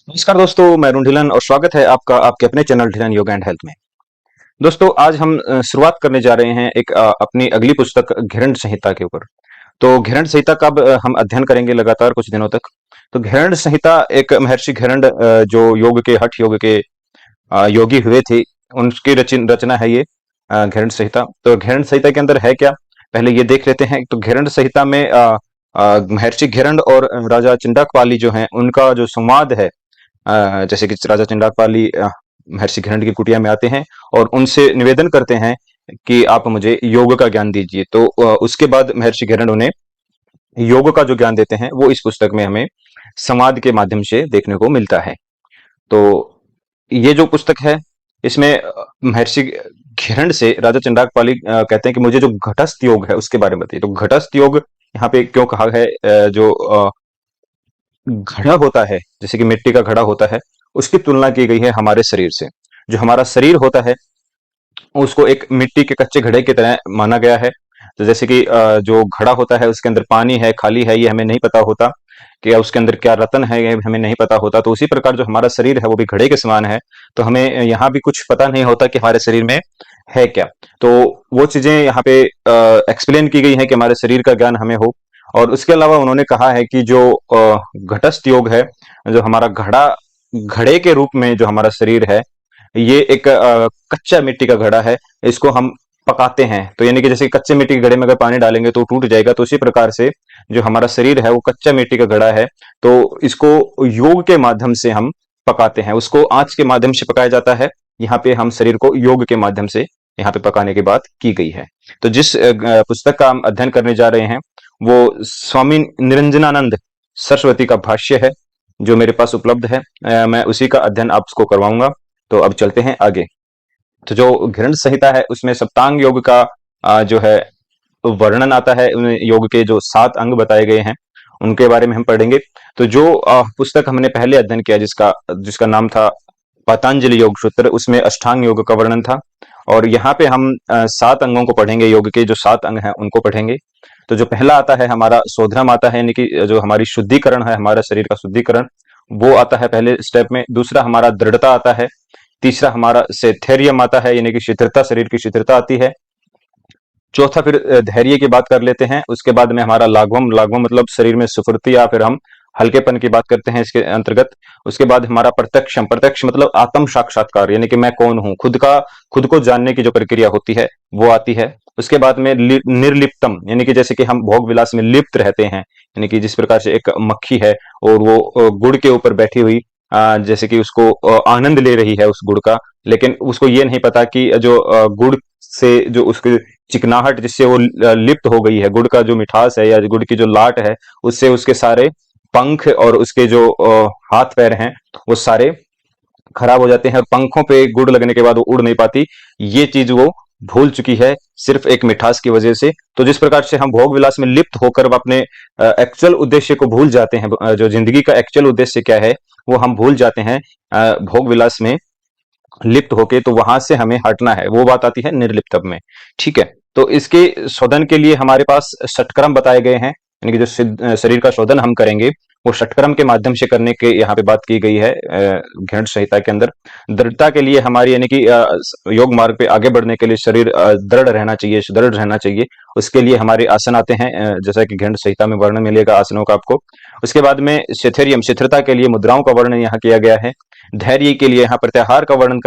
नमस्कार दोस्तों, मैं अरुण ढिलन और स्वागत है आपका आपके अपने channel Dhillon yoga and health में। दोस्तों, आज हम शुरुआत करने जा रहे हैं एक अपनी अगली पुस्तक घिरण्ड संहिता के ऊपर। तो घिरण्ड संहिता का अब हम अध्ययन करेंगे लगातार कुछ दिनों तक। तो घिरण्ड संहिता एक महर्षि घिरण्ड जो योग के हठ योग के योगी हुए थे, उनकी रचना है ये घिरण्ड संहिता। तो घिरण्ड संहिता के अंदर है क्या, पहले ये देख लेते हैं। तो घिरण्ड संहिता में महर्षि घिरण्ड और राजा चिंडाकपाली जो हैं उनका जो संवाद है, जैसे कि राजा चिंडाकपाली महर्षि घिरण्ड की कुटिया में आते हैं और उनसे निवेदन करते हैं कि आप मुझे योग का ज्ञान दीजिए। तो उसके बाद महर्षि घिरण्ड उन्हें योग का जो ज्ञान देते हैं वो इस पुस्तक में हमें संवाद के माध्यम से देखने को मिलता है। तो ये जो पुस्तक है, इसमें महर्षि घिरण्ड से राजा चिंडाकपाली कहते हैं कि मुझे जो घटस्थ योग है उसके बारे में बताइए। तो घटस्थ योग यहाँ पे क्यों कहा है? जो घड़ा होता है, जैसे कि मिट्टी का घड़ा होता है, उसकी तुलना की गई है हमारे शरीर से। जो हमारा शरीर होता है उसको एक मिट्टी के कच्चे घड़े की तरह माना गया है। तो जैसे कि जो घड़ा होता है उसके अंदर पानी है, खाली है, ये हमें नहीं पता होता कि उसके अंदर क्या रतन है, ये हमें नहीं पता होता। तो उसी प्रकार जो हमारा शरीर है वो भी घड़े के समान है। तो हमें यहाँ भी कुछ पता नहीं होता कि हमारे शरीर में है क्या। तो वो चीजें यहाँ पे एक्सप्लेन की गई है कि हमारे शरीर का ज्ञान हमें हो। और उसके अलावा उन्होंने कहा है कि जो घटस्थ योग है, जो हमारा घड़े के रूप में जो हमारा शरीर है, ये एक कच्चा मिट्टी का घड़ा है। इसको हम पकाते हैं, तो यानी कि जैसे कच्चे मिट्टी के घड़े में अगर पानी डालेंगे तो टूट जाएगा, तो उसी प्रकार से जो हमारा शरीर है वो कच्चा मिट्टी का घड़ा है। तो इसको योग के माध्यम से हम पकाते हैं, उसको आंच के माध्यम से पकाया जाता है। यहाँ पे हम शरीर को योग के माध्यम से यहाँ पे पकाने की बात की गई है। तो जिस पुस्तक का हम अध्ययन करने जा रहे हैं वो स्वामी निरंजनानंद सरस्वती का भाष्य है, जो मेरे पास उपलब्ध है। मैं उसी का अध्ययन आपको करवाऊंगा। तो अब चलते हैं आगे। तो जो घिरण्ड संहिता है उसमें सप्तांग योग का जो है वर्णन आता है। योग के जो 7 अंग बताए गए हैं उनके बारे में हम पढ़ेंगे। तो जो पुस्तक हमने पहले अध्ययन किया जिसका जिसका नाम था पतंजलि योग सूत्र, उसमें अष्टांग योग का वर्णन था। और यहाँ पे हम 7 अंगों को पढ़ेंगे, योग के जो 7 अंग हैं उनको पढ़ेंगे। तो जो पहला आता है हमारा शोधनम आता है, यानी कि जो हमारी शुद्धिकरण है, हमारा शरीर का शुद्धिकरण, वो आता है पहले स्टेप में। दूसरा हमारा दृढ़ता आता है। तीसरा हमारा सेथेरियम आता है, यानी कि शिथिलता, शरीर की शिथिलता आती है। चौथा फिर धैर्य की बात कर लेते हैं। उसके बाद में हमारा लाघवम, लाघवम मतलब शरीर में सुफुर्ती या फिर हम हल्केपन की बात करते हैं इसके अंतर्गत। उसके बाद हमारा प्रत्यक्षम, प्रत्यक्ष मतलब आत्म साक्षात्कार, यानी कि मैं कौन हूं, खुद को जानने की जो प्रक्रिया होती है वो आती है। उसके बाद में निर्लिप्तम, यानी कि जैसे कि हम भोग विलास में लिप्त रहते हैं, यानी कि जिस प्रकार से एक मक्खी है और वो गुड़ के ऊपर बैठी हुई जैसे कि उसको आनंद ले रही है उस गुड़ का, लेकिन उसको ये नहीं पता कि जो गुड़ से जो उसकी चिकनाहट जिससे वो लिप्त हो गई है, गुड़ का जो मिठास है या गुड़ की जो लाट है, उससे उसके सारे पंख और उसके जो हाथ पैर हैं वो सारे खराब हो जाते हैं और पंखों पे गुड़ लगने के बाद वो उड़ नहीं पाती। ये चीज वो भूल चुकी है सिर्फ एक मिठास की वजह से। तो जिस प्रकार से हम भोग विलास में लिप्त होकर अपने एक्चुअल उद्देश्य को भूल जाते हैं, जो जिंदगी का एक्चुअल उद्देश्य क्या है वो हम भूल जाते हैं भोग विलास में लिप्त होके, तो वहां से हमें हटना है। वो बात आती है निर्लिप्तम में। ठीक है। तो इसके शोधन के लिए हमारे पास षटक्रम बताए गए हैं, यानी कि जो शरीर का शोधन हम करेंगे वो षटक्रम के माध्यम से करने के यहाँ पे बात की गई है घृण संहिता के अंदर। दृढ़ता के लिए हमारी, यानी कि योग मार्ग पे आगे बढ़ने के लिए शरीर दृढ़ रहना चाहिए, सुदृढ़ रहना चाहिए। उसके लिए हमारे आसन आते हैं, जैसा कि घृण संहिता में वर्णन मिलेगा आसनों का आपको। उसके बाद में शिथिरियम, शिथिरता के लिए मुद्राओं का वर्णन यहाँ किया गया है। धैर्य के लिए यहाँ प्रत्याहार का वर्णन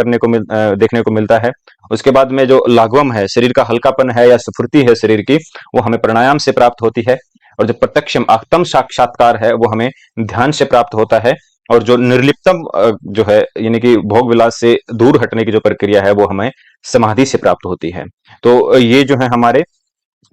देखने को मिलता है। उसके बाद में जो लाघवम है, शरीर का हल्कापन है या स्फूर्ति है शरीर की, वो हमें प्राणायाम से प्राप्त होती है। और जो प्रत्यक्षम आत्म साक्षात्कार है वो हमें ध्यान से प्राप्त होता है। और जो निर्लिप्तम जो है, यानी कि भोग विलास से दूर हटने की जो प्रक्रिया है वो हमें समाधि से प्राप्त होती है। तो ये जो है हमारे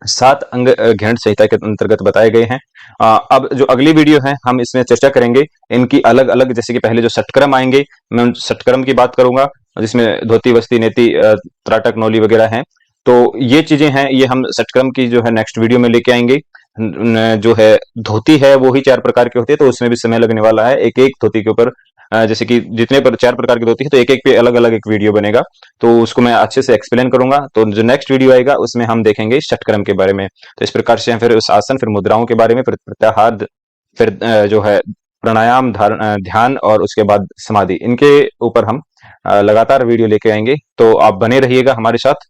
7 अंग घृण संहिता के अंतर्गत बताए गए हैं। अब जो अगली वीडियो है हम इसमें चर्चा करेंगे इनकी अलग अलग, जैसे कि पहले जो षटक्रम आएंगे मैं उन षटक्रम की बात करूंगा, जिसमें धोती, वस्ती, नेति, त्राटक, नौली वगैरह हैं। तो ये चीजें हैं, ये हम षटक्रम की जो है नेक्स्ट वीडियो में लेके आएंगे। जो है धोती है वो ही 4 प्रकार की होती है, तो उसमें भी समय लगने वाला है। एक एक धोती के ऊपर जैसे कि जितने पर 4 प्रकार की धोती है तो एक एक पे अलग अलग एक वीडियो बनेगा, तो उसको मैं अच्छे से एक्सप्लेन करूंगा। तो जो नेक्स्ट वीडियो आएगा उसमें हम देखेंगे षटक्रम के बारे में। तो इस प्रकार से हम फिर उस आसन, फिर मुद्राओं के बारे में, फिर प्रत्याहार, फिर जो है प्राणायाम, ध्यान और उसके बाद समाधि, इनके ऊपर हम लगातार वीडियो लेके आएंगे। तो आप बने रहिएगा हमारे साथ।